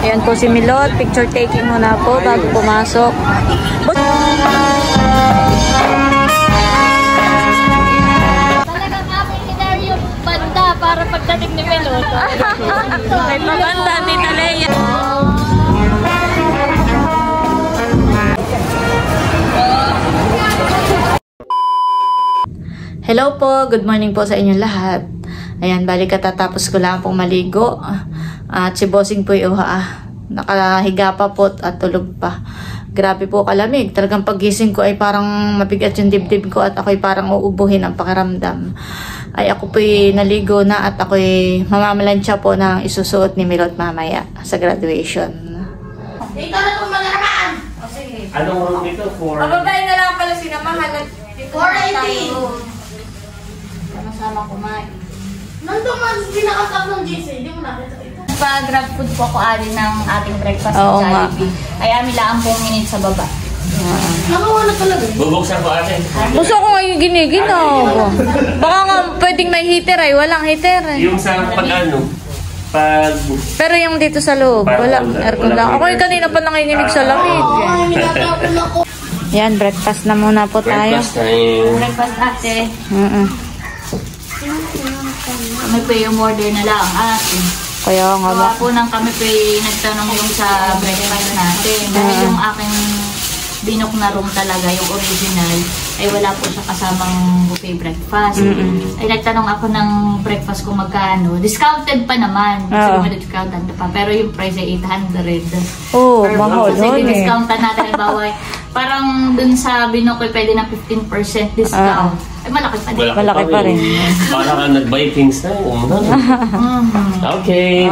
Ayan po si Milot. Picture taking muna po bago pumasok. Talagang aming scenario banda para pagdating ni Milot. May paganda ni Talea. Hello po, good morning po sa inyong lahat. Ayan, balik katatapos ko lang pong maligo. At si Bossing po nakahiga pa po at tulog pa. Grabe po kalamig. Talagang pagising ko ay parang mabigat yung dibdib ko at ako'y parang uubuhin ang pakiramdam. Ay ako po'y naligo na at ako'y mamamalansya po ng isusuot ni Milot mamaya sa graduation. Dito na kung manarakaan! O sige. Anong room ito? Mababay na lang pala sinamahan at 480! sama kumain. Nandun man, pinakasap ng GC, hindi mo nakita ito. Pa-grab food po ako alin ng ating breakfast Oo sa nga. Jollibee. Ay amin lang ang 4 minutes sa baba. Nakawa na talaga. Bubuksan ko ate. Gusto ko nga yung giniginaw. Baka nga pwedeng may heater ay walang heater eh. Yung sa pag Pero yung dito sa loob, wala. Aircon lang. Ako yung kanina pa nanginginig sa lamig. Ay, minatapon ako. Yan, breakfast na muna po tayo. breakfast time. Breakfast ate. Kami po yung order na lang atin. Kaya nga ba. Kaya po nang kami po nagtanong yung sa breakfast natin. Dahil yung aking binok na room talaga, yung original, ay wala po siya kasamang buffet breakfast. Ay nagtanong ako ng breakfast kung magkano. Discounted pa naman. Kasi may discounted pa. Pero yung price ay 800. Oh, Per mahal Kasi yun eh. discountan natin. Halimbawa, parang dun sa binok ay pwede ng 15% discount. Ay malaki pa din. Malaki pa rin. Para ka nag-Vikings na yun. Okay.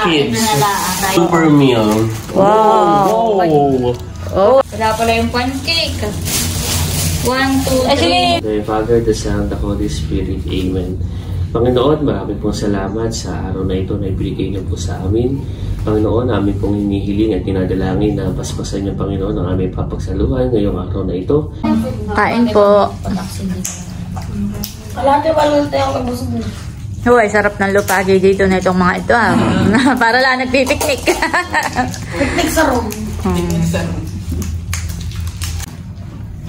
Kids. Super meal. Wow. Oh. Wala pala yung pancake. 1, 2, 3. The Father, the Son, the Holy Spirit. Amen. Panginoon, maraming pong salamat sa araw na ito na ibigay niyo po sa amin. Panginoon, namin pong hinihiling at tinadalangin na paspasan niyo, Panginoon, ang aming papagsaluhan ngayong araw na ito. Kain po. Kalate pa lang tayo ang kabusog. Huwag, sarap ng lupagi dito na itong mga ito ah. Para lang nagpipiknik. Picnic sa room.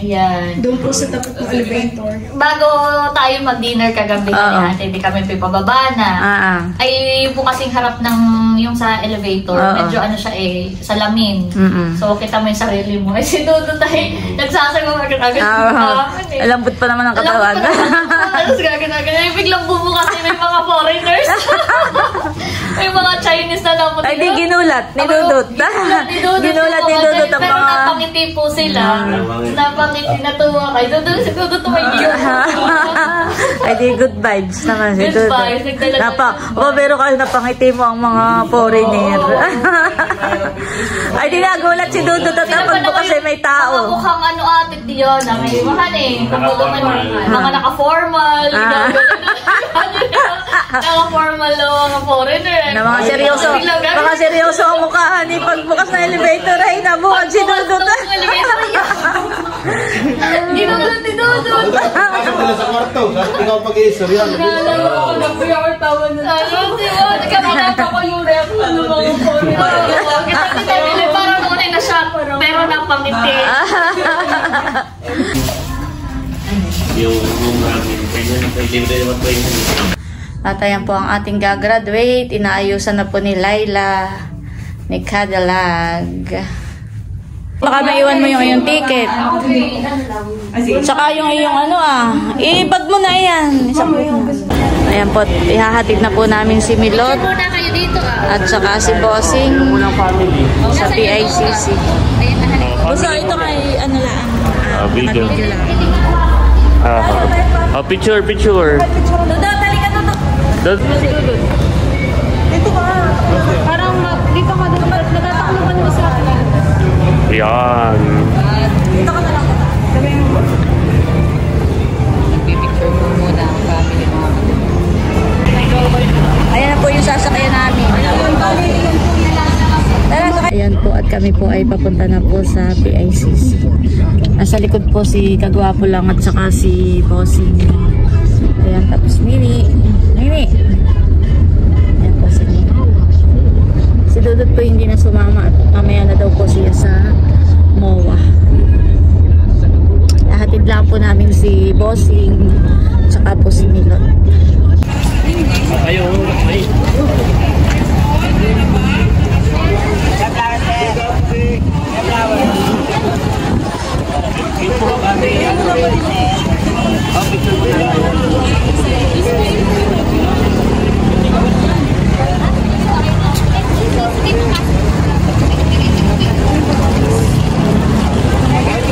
Ayan. Doon po sa tapat ng elevator. Bago tayo mag-dinner kagabi kami ate, hindi kami pababa na. Ay po kasing harap ng yung sa elevator, medyo ano siya eh, salamin. So kita mo yung sarili mo. Ay si Dodo tayo, nagsasagot agad-agad. Lambot pa naman ang katawan. Alas gaganagan. Ay biglang bumukas may mga foreigners. May mga Chinese na lambot. Ay di ginulat ni Dudut. Ginulat ni Dudut ang pero mga... napangiti po sila. Napangiti natuwa kay Dudut. Si Dudut may yun. Ay di good vibes naman si Good Dudut. vibes, nagdala- Pero kayo napangiti mo ang mga foreigner. Ay di nagulat si Dudut at napag mo kasi may Mga tao. mukhang ano ate diyon na may mahan eh. Mga naka-formal. Naka-formal o mga foreigner. Na mga seryoso ang mukha ni pagbukas na elevator ay nabuhat si Dudut. Ginulot ni Dudut. Pasok nila sa kwarto. Sabi ikaw pag-iistorya. Parang muna na siya, pero napangiti. Yung room namin. Pwede naman po yun. At ayan po ang ating gagraduate. Inaayusan na po ni Laila, ni Cadillac. Baka maiwan mo yung ticket. Tsaka yung ano ibag mo na yan. Ayan po, ihahatid na po namin si Milot Muna kayo dito at saka si Bossing sa PICC. Gusto ito kay ano lang. Video. lang. Picture. Dodo, tali ka Dodo. Dito ka. Parang dito ka doon. Natatakluban mo sa akin. Yan. Dito ka na lang. Pipicture mo muna ang family mo. Ayan na po yung sasakyan namin. Ayan po at kami po ay papunta na po sa PICC. Nasa likod po si Kagwapo lang at saka si Bossing. Ayan, tapos Mini. Ayan po si Mini. Si Dudut po hindi na sumama at mamaya na daw po siya sa MOA. Hatid lang po namin si Bossing tsaka po si Milot.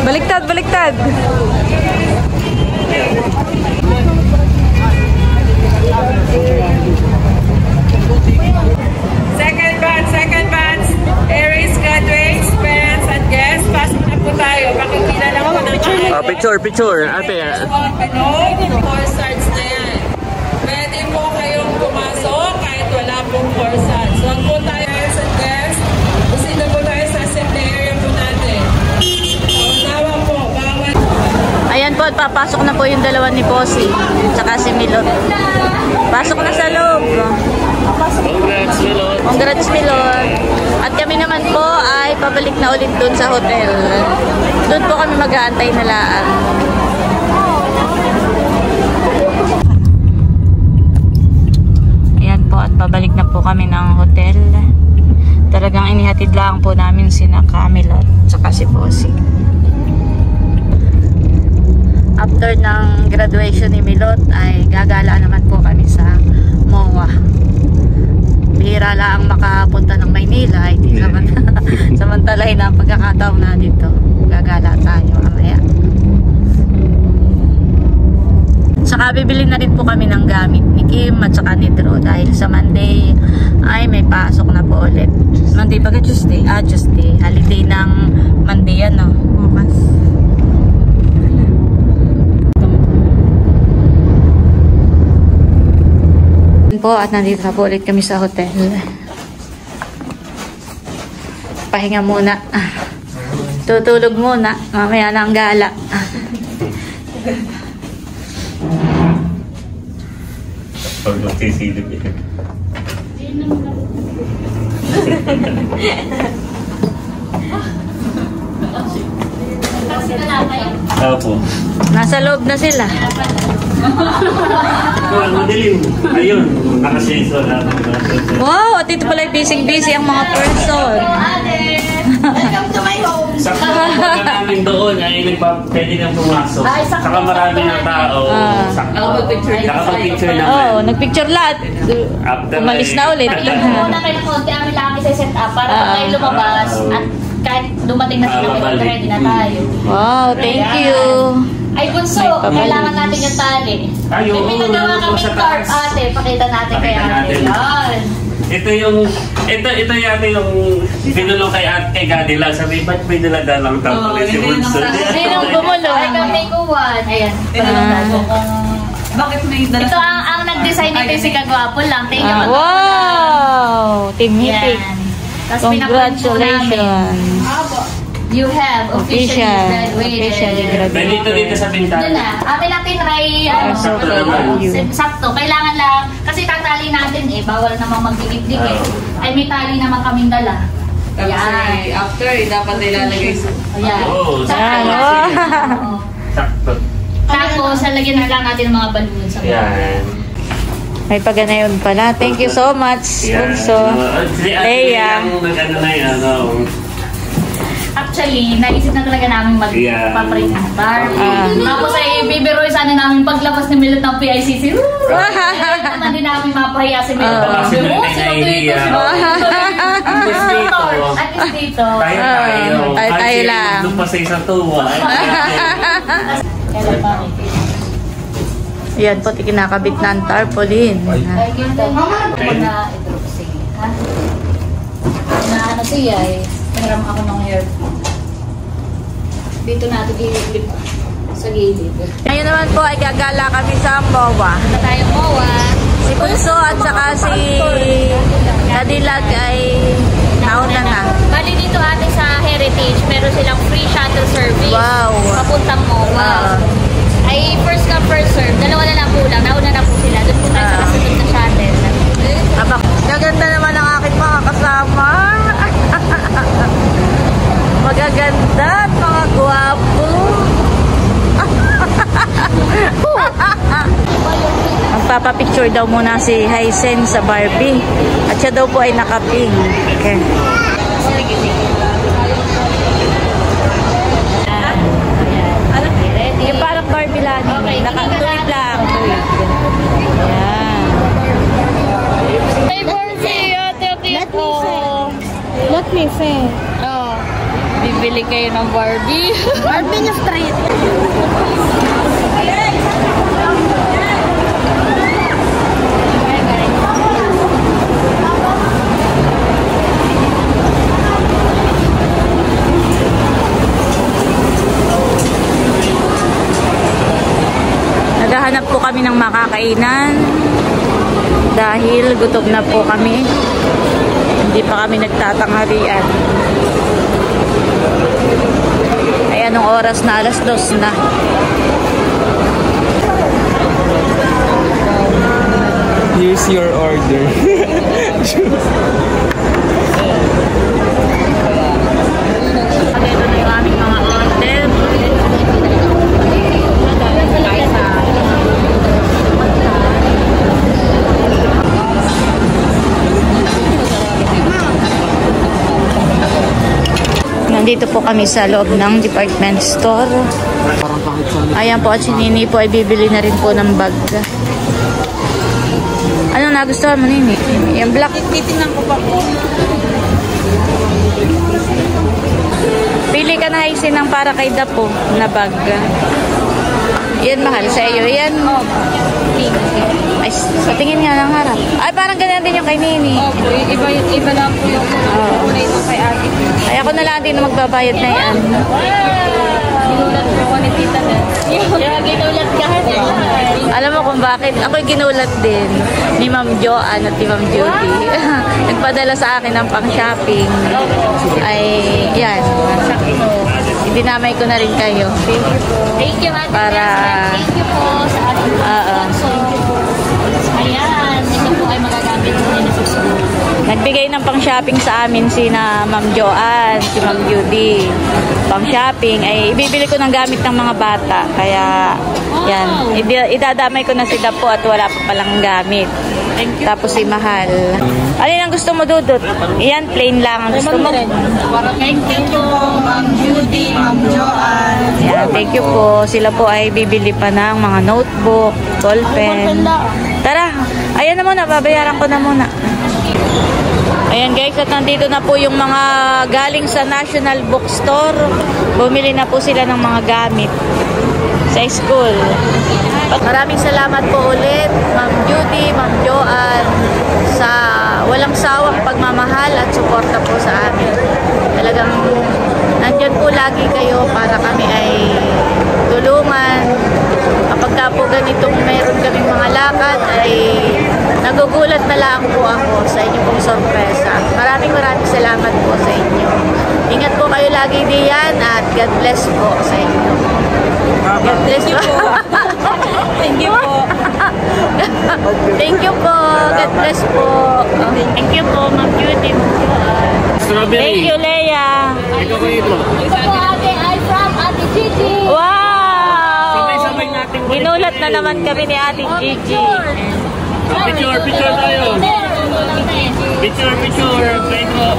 Baliktad, baliktad. Second batch. Aries graduates, parents and guests. Pasok na po tayo. Pakikila lang po ng Picture, ate. Four starts na yan. Pwede po kayong pumasok kahit wala pong four starts. Huwag po tayo, parents and guests. Kusina po tayo sa assembly area po natin. Nawa po, bawat. Ayan po, papasok na po yung dalawa ni Bossing tsaka si Milot. Pasok na sa loob. Congrats, Milot. Congrats, Milot. At kami naman po ay pabalik na ulit dun sa hotel. Doon po kami mag-aantay na laan. Ayan po, at pabalik na po kami ng hotel. Talagang inihatid lang po namin sina Camilot tsaka si Bossing. After ng graduation ni Milot ay gagala naman po kami sa MOA. Bihira lang makapunta ng Maynila, hindi naman samantalahin na pagkakataon na dito. Gagala tayo mamaya. Saka bibili na rin po kami ng gamit ni Kim at saka ni Drew dahil sa Monday ay may pasok na po ulit. Monday ba? Tuesday? Tuesday. Holiday ng Monday yan, no? Bukas. Po at nandito na po ulit kami sa hotel. Pahinga muna. Tutulog muna. Mamaya na ang gala. Pag magsisilip yan. Opo. Nasa loob na sila. Madilim. Ayun, nakasensor na. Wow, at ito pala busy-busy ang mga person. Sakto pagka namin doon ay pwede nang pumasok. Saka marami ng tao. Nakapag-picture naman. Oo, nagpicture lahat. Umalis na ulit. Muna kayo ng konti, amin lang kami set up para pag kayo lumabas at kahit dumating na sila, ready na tayo. Wow, thank you. Ay, bunso, kailangan natin yung tali. May pinagawa kami tarp, ate. Pakita natin kay ate. Yan. Ito yata yung pinulong kay Gadi lang. Sabi, ba't may nalaga lang tapos si Bunso? Sinong bumulong? Ay, kami kuwan. Ayan. Bakit may dala? Ito ang nag-design nito si Kagwapo lang. Thank you. Wow! Team Hitik. Congratulations. You have officially graduated. Dito sa bintana. Doon na. Atin natin try, sakto. Kailangan lang, kasi tatali natin bawal namang magdikit-dikit. Ay, may tali naman kaming dala. Ayan. After, dapat ilalagay sa... Ayan. Sakto. Tapos, lagyan na lang natin ng mga balloon sa mga. Yan. May paganayon pala. Thank you so much, Bunso. Leia. Actually, naisip na talaga namin magpaprint ng tarp. Tapos ay bibiroy sana namin paglabas ni Milot ng PICC. Naman din namin mapahiya si Milot. At least dito. Tayo lang. Doon pa sa isang tuwa. Kailan pa rin. Yan po, kinakabit na ang tarpaulin. Ay, ganda. Na ito. Sige. Ha? Na ano siya Naram ako ng hair. Dito natin i-clip sa gilid. Ngayon naman po ay gagala kami sa MOA. Ano tayo MOA? Si Bunso at saka si Cadillac ay nauna na. Bali dito ate sa Heritage, meron silang free shuttle service. Wow. Papuntang MOA. Ay first come first serve. Dalawa na lang po lang. Nauna na po sila. Doon po tayo sa kasunod na shuttle. Gaganda naman ang aking mga kasama. magaganda at mga gwapo. Magpapapicture daw muna si Hysen sa Barbie. At siya daw po ay naka-pink. Okay. Yung parang Barbie lang. Naka-tuwid lang. Ayan. May Barbie, ate ko. Let me say. Oh, bibili kayo ng Barbie. Barbie na straight. Naghahanap po kami ng makakainan dahil gutom na po kami. Hindi pa kami nagtatanghalian. Ay, anong oras na? 2:00 na. Here's your order. Ito na yung aming mga order. Nandito po kami sa loob ng department store. Ayan po, at si Nini po ay bibili na rin po ng bag. Ano nagustuhan mo, Nini? Yung black. Titingnan ko pa po. Pili ka na Hysen ng para kay Dapo na bag. Yan mahal sa iyo. Yan. Ay, patingin nga ng harap. Ay, parang ganyan din yung kay Nini. Opo, iba lang po yung kulay ito kay ate. Ay, ako na lang din na magbabayad na yan. Ginulat po ako ni Tita Ned. Ginulat ka. Alam mo kung bakit? Ako'y ginulat din ni Ma'am Joanne at ni Ma'am Judy. Nagpadala sa akin ng pang-shopping. Ay, yan. Dinamay ko na rin kayo. Thank you, ate. Para... Thank you po sa ating sponsor. Ayan, ito po ay magagamit mo na sa school. Nagbigay ng pang-shopping sa amin si na Ma'am Joanne, si Ma'am Judy. Pang-shopping ay ibibili ko ng gamit ng mga bata. Kaya, yan. Idadamay ko na si Dapo at wala pa palang gamit. Tapos si Mahal. Alin ang gusto mo, Dudut? Iyan, plain lang ang gusto mo. Thank you po, Ma'am Judy, Ma'am Joanne. Yan, thank you po. Sila po ay bibili pa ng mga notebook, ballpen. Tara, ayan na muna, babayaran ko na muna. Ayan guys, at nandito na po yung mga galing sa National Bookstore. Bumili na po sila ng mga gamit sa school. Maraming salamat po ulit, Ma'am Judy, Ma'am Joanne, sa walang sawang pagmamahal at suporta po sa amin. Talagang nandyan po lagi kayo para kami ay tulungan. Kapag ka po ganitong meron kaming mga lakad ay nagugulat na lang po ako sa inyo pong sorpresa. Maraming salamat po sa inyo. Ingat po kayo lagi diyan at God bless po sa inyo. God bless po. Thank you po. Thank you po. God bless po. Thank you po, Ma'am Judy. Strawberry. Thank you, Leia. Ikaw ko ito. Ito po, ate, ay from Ate Gigi. Wow! Sabay-sabay natin. Ginulat na naman kami ni Ate Gigi. Picture tayo. Picture. Thank you.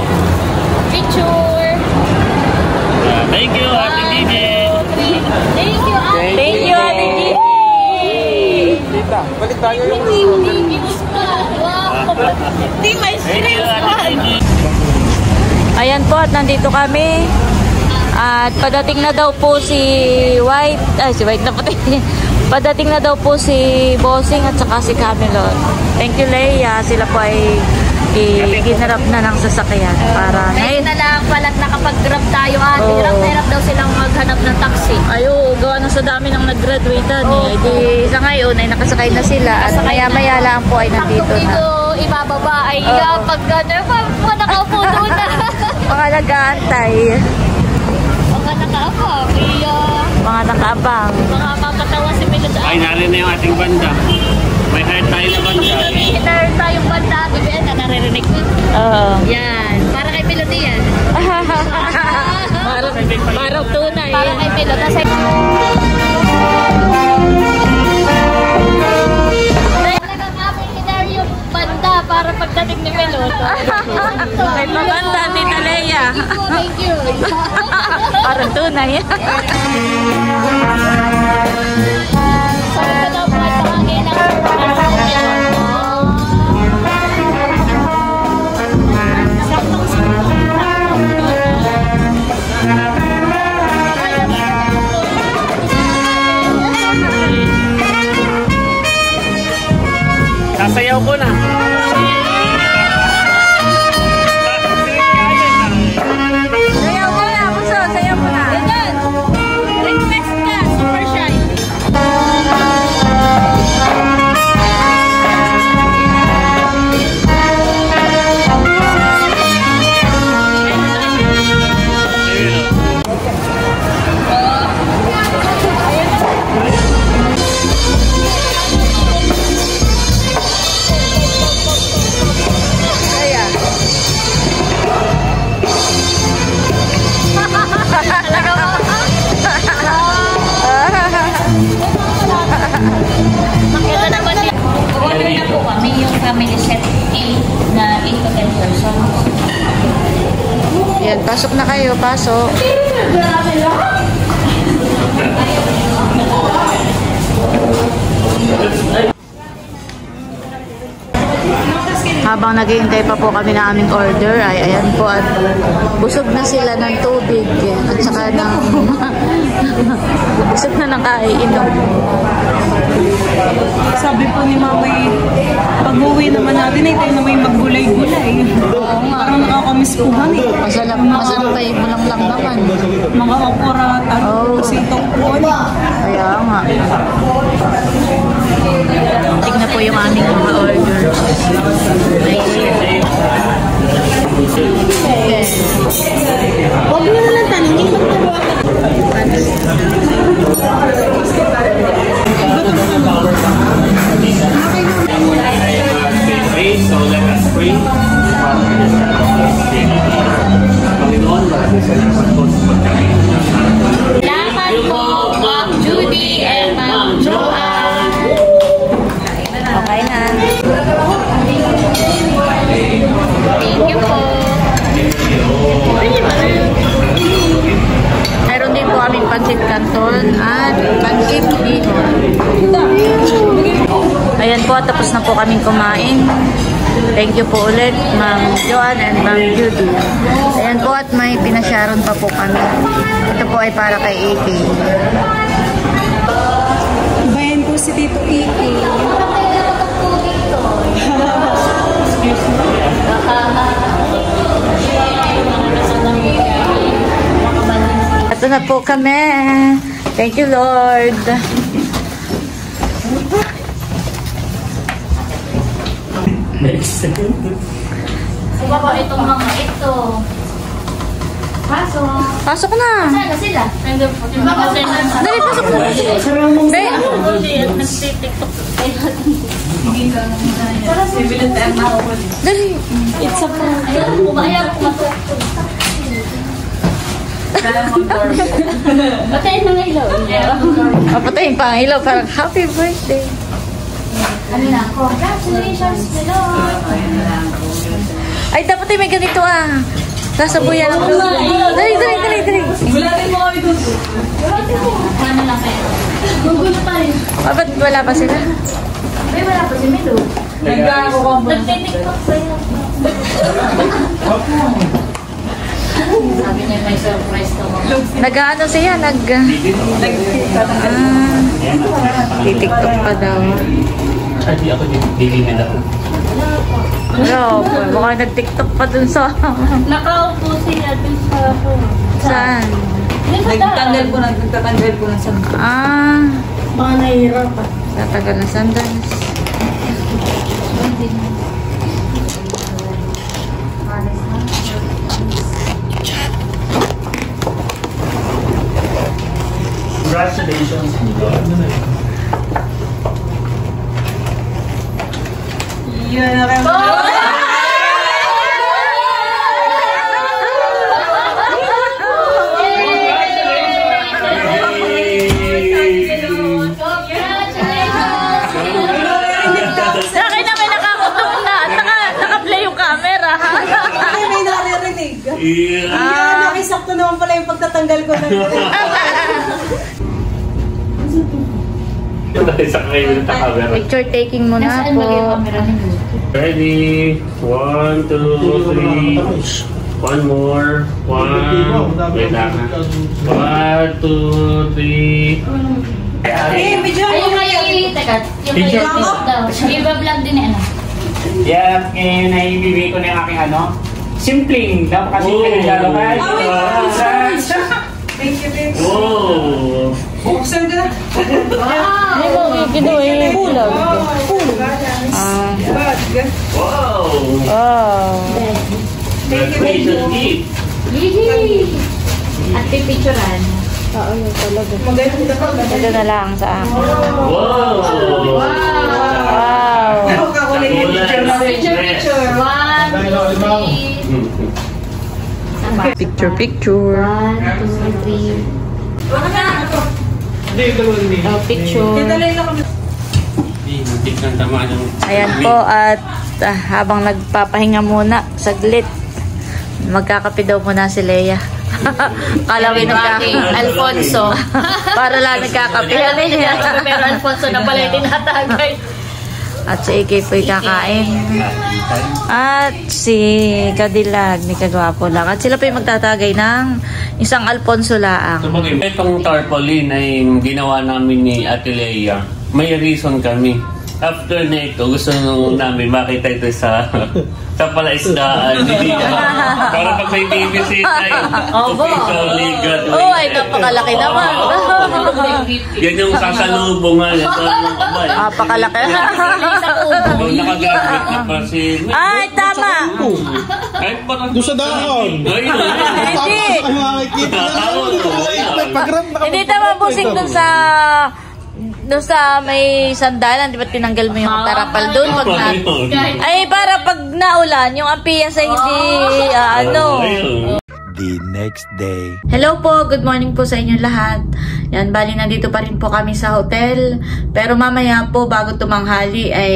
Picture. Thank you, Ate Gigi. Thank you, ate. Thank you, Ate Gigi. Balik tayo yung Wow. Di may Thank you, Ate Gigi. Ayan po, at nandito kami. At padating na daw po si White. Ay, si White na puti. Padating na daw po si Bossing at saka si Camelot. Thank you, Leia. Sila po ay ginarap na ng sasakyan para Ngayon na lang pala't nakapag-grab tayo, ate. Oo. Hirap daw silang maghanap ng taxi. ayo, gawa na sa dami ng nag-graduate eh. Di, sa ngayon ay nakasakay na sila at maya-maya lang po ay nandito Taktong dito, na. ibababa ay Oo. pag mga nakaupo doon na. Mga nag-aantay, Mga nakaupo, mga nakaabang. mga makatawa si Milo sa Ay, narin na yung ating banda. May kahit tayo na banda. Hinarar tayong banda, gabi na naririnig ko. Oo. Yan, para kay Melody yan. Para Milo. Tapos ay... yung banda para pagdating ni Milo. May pabanda, Tita Leia. Thank you. Parang tunay. So, ito daw po ay pangangin ng Sasayaw ko na. Sayaw mo na, Puso. Sayaw mo na. request ka, super shy. Makita naman niya. Order na po kami yung family set A na 8 to 10 persons. Yan, pasok na kayo. Pasok. Habang naghihintay pa po kami na aming order, ay ayan po at busog na sila ng tubig at saka ng busog na ng kaiinom. Sabi po ni Mama, pag-uwi naman natin ay tayo na may maggulay-gulay. Oo nga. Parang nakakamiss po honey. Masarap kayo mo lang naman. Mga okurat at sitong po. Kaya nga. Tignan po yung aming mga order. Huwag mo naman tanongin, So let us pray. Panginoon, maraming salamat po sa pagkain. Salamat po, Ma'am Judy and Ma'am Joanne. Okay na. Thank you po. Meron din po aming pancit canton at pancit bihon. Ayan po, tapos na po kaming kumain. Thank you po ulit, Ma'am Joanne and Ma'am Judy. Ayan po, at may pinasyaron pa po kami. Ito po ay para kay AK. Bayan po si Tito Iki. Ito na po kami. Thank you, Lord. So, baba, itong mga ito. Pasok. Pasok na. Saan na sila? Nandun po. Yung mga sila. Dali, pasok na. Be, Nag-tiktok. dali. It's a prank. Ayaw po ba? Ayaw po ba? Patayin ng ilaw. Papatayin pa ang ilaw. Parang happy birthday. Ano na? Congratulations, Milord. Ay, dapat ay may ganito ah. Sasabuyan. Dali. Wala rin mo kami doon. Ano lang kayo? Gugulo pa rin. Ba't wala pa sila? Ay, wala pa si Milo. Nag-tiktok pa yun. Sabi niya may surprise to mga. Nag-ano siya? Titiktok pa daw. Hindi ako dilinin ako. Hello, mukhang nag-tiktok pa dun sa... Nakaupo siya dun sa... Saan? Nagtanggal ko ng sandal. Ah, Mga nahihirapan. tatagal na sandals. Congratulations, Milord. Yun na rin. Nakisakto naman pala yung pagtatanggal ko ng Picture taking muna Nasaan ba yung po. camera ni Lu? Ready? 1, 2, 3. One more. Wait lang. 1, 2, 3. Ayun kayo teka. Yung Picture. daw. Iba-vlog din eh, ano? Yeah, naibibigay ko na yung aking ano. Simpleng, napakasimple ng lalaman. Thank you, babe. Wow! Buksan ka na. Hindi mo kikinuha yung bulag. Wow! Wow. Graduation gift. Yee! At pipicturan. Ito na lang sa akin. Wow! Wow. Picture. 1, 2, 3. Picture. 1, 2, 3. Oh, picture. Muntik ng tama ng... Ayan po at habang nagpapahinga muna, saglit. Magkakape daw muna si Leia. Kalawin Alfonso. Para lang nagkakape. Pero Alfonso na pala yung tinatagay. At si Ike po'y kakain. At si Kadilag, ni Kagwapo lang. At sila po'y magtatagay ng isang Alfonso laang. Itong tarpaulin ay ginawa namin ni Ate Leia. May reason kami. After na ito, gusto namin makita ito sa palaisdaan. Para pag may babysit ay officially graduated. Oh, ay napakalaki naman. Yan yung sasalubungan. Napakalaki. Nung nakagraduate na pa si... Ay, tama. Ay, parang... Doon sa dahon. Hindi. Hindi tama busing dun sa may sandalan, di ba tinanggal mo yung tarapal doon? Ay, para pag naulan, yung ampiya sa hindi, The next day. Hello po, good morning po sa inyong lahat. Yan, bali nandito pa rin po kami sa hotel. Pero mamaya po, bago tumanghali, ay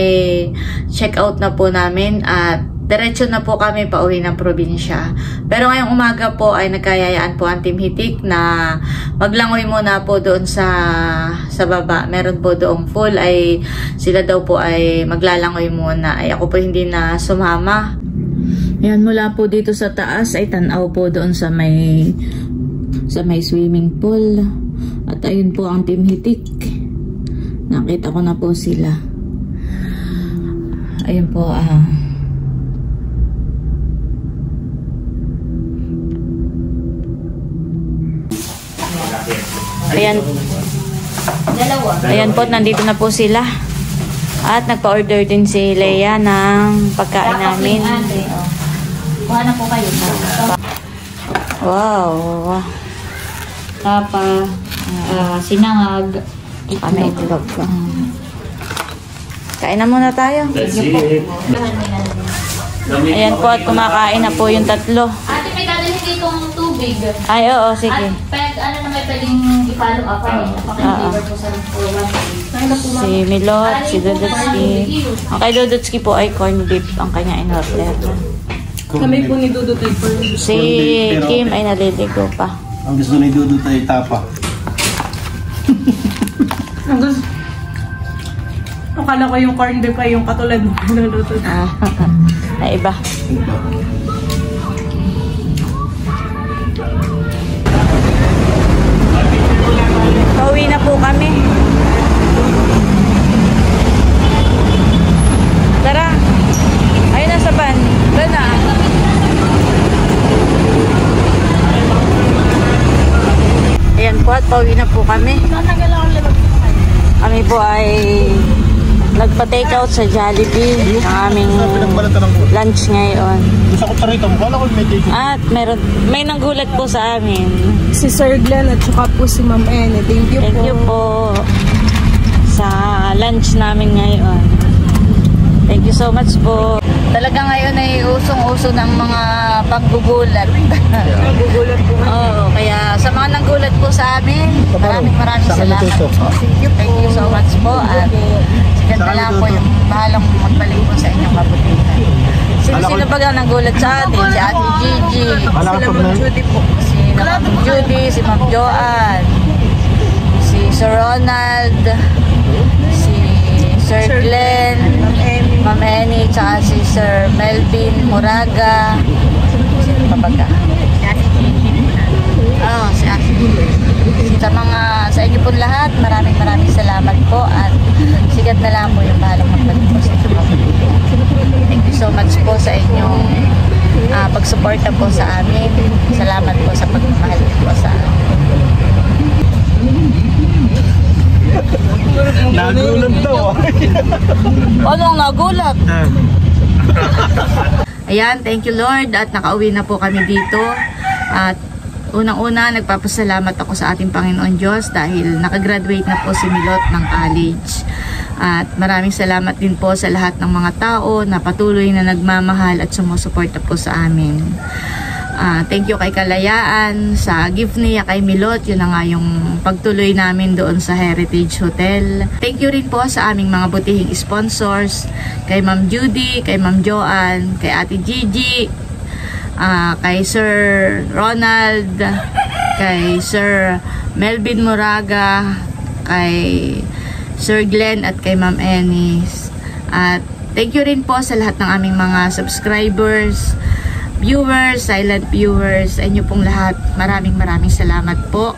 check out na po namin at diretso na po kami pauwi ng probinsya. Pero ngayong umaga po ay nagkayayaan po ang Team Hitik na maglangoy muna po doon sa baba. Meron po doong pool ay sila daw po ay maglalangoy muna. Ay ako po hindi na sumama. Yan, mula po dito sa taas ay tanaw po doon sa may swimming pool. At ayun po ang Team Hitik. Nakita ko na po sila. Ayun po Ayan. Ayan po, nandito na po sila. At nagpa-order din si Leia ng pagkain namin. Kuha na po kayo. Wow. Tapa, sinangag, Kami itlog. Kain na muna tayo. That's it. Ayan po, at kumakain na po yung tatlo. Ate, may dadalhin ditong tubig. Ay, oo, sige. At may pwedeng i-follow up kami. Napaka-deliver po sa room for 1 day. Si Milot, si Dudutski. Ang kay Dudutski po ay corned beef ang kanya in-order. Kami po ni Dudu tayo. Si Kim ay naliligo pa. Ang gusto ni Dudu tayo tapa. Akala ko yung corned beef ay yung katulad mo niluluto. Ay, iba. Pauwi na po kami. Tara. Ayun na sa van. Tara na. Ayan po at pauwi na po kami. Kami po ay nagpa-take out sa Jollibee ang aming lunch ngayon. Gusto ko tarito mo. Kala ko may take. At may nanggulat po sa amin. Si Sir Glenn at saka po si Ma'am Ene. Thank you Thank you po sa lunch namin ngayon. Thank you so much po. Talaga ngayon ay usong-uso ng mga paggugulat. Nagugulat po. Oo, kaya sa mga nanggulat po sa amin, maraming salamat po. Thank you so much po. At sikat na lang po yung bahalang magbalik po sa inyong kabutihan. Sino ba ang nanggulat sa atin? Si Ate Gigi. Wala ka Sila pa Ma'am Judy po. Si Ma'am Judy, si Ma'am Joanne, si Sir Ronald, si Sir Glenn, Ma'am Annie, tsaka si Sir Melvin Moraga. Sino pa baga? Si Ate Gigi. Sa inyo po lahat, maraming salamat po at sigat na lang po yung bahalang magbalik po sa inyo. Thank you so much po sa inyong pagsuporta po sa amin. Salamat po sa pagmamahal po sa amin. Nagulat daw. Anong nagulat? Ayan, thank you Lord at nakauwi na po kami dito. At unang-una, nagpapasalamat ako sa ating Panginoon Diyos dahil nakagraduate na po si Milot ng college. At maraming salamat din po sa lahat ng mga tao na patuloy na nagmamahal at sumusuporta po sa amin. Thank you kay Kalayaan sa gift niya kay Milot. Yun na nga yung pagtuloy namin doon sa Heritage Hotel. Thank you rin po sa aming mga butihing sponsors, kay Ma'am Judy, kay Ma'am Joanne, kay Ate Gigi, kay Sir Ronald, kay Sir Melvin Moraga, kay Sir Glenn at kay Ma'am Ennis. At thank you rin po sa lahat ng aming mga subscribers, viewers, silent viewers, sa inyo pong lahat. Maraming salamat po.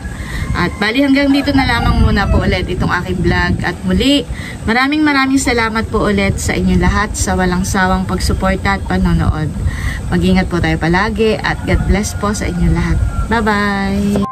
At bali hanggang dito na lamang muna po ulit itong aking vlog. At muli, maraming salamat po ulit sa inyo lahat sa walang sawang pagsuporta at panonood. Mag-ingat po tayo palagi at God bless po sa inyo lahat. Bye-bye!